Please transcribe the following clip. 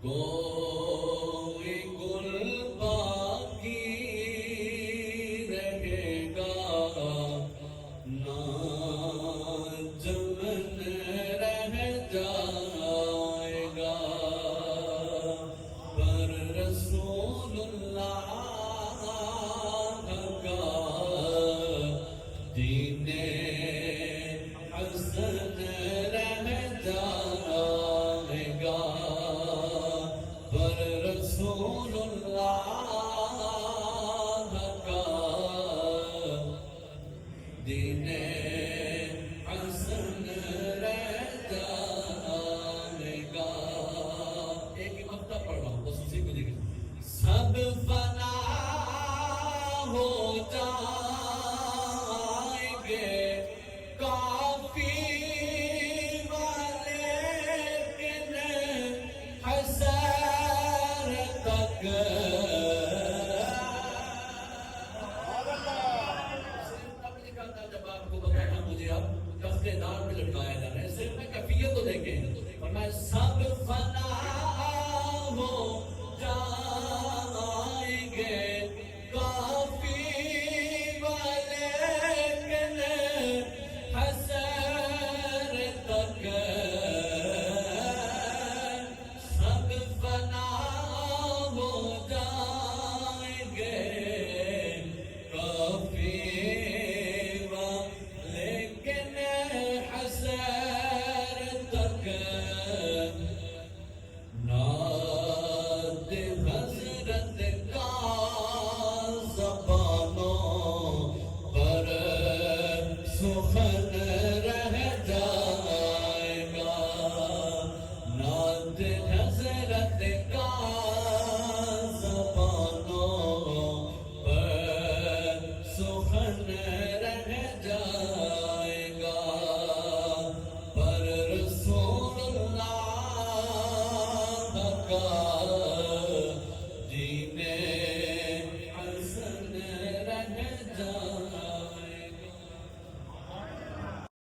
کوئی گل باقی رہے گا نہ چمن رہ جائے گا، پر رسول اللہ کا دین حسن رہ جائے گا، پر رسول اللہ کا دین حسن رہ جائے گا۔ ایک ہی مقطع پڑھ رہا ہوں، بس اسی کو دیکھیں۔ سب فنا ہو جائیں گے کافی والے کن حسر تک جب آپ کو بتانا مجھے اب کفے دار پہ لٹکایا جا رہا ہے، صرف میں کیفیت تو دیکھیں اور میں سب فنا ہو جائیں گے کافی والے کن حسر تک، سب فنا ہو جائیں گے کافی لیکن حسر تک، ناد حضرت کا زبانوں پر سخن رہ جائے گا، ناد حضرت کا زبانوں پر سخن رہ جائے گا، پر رسول اللہ کا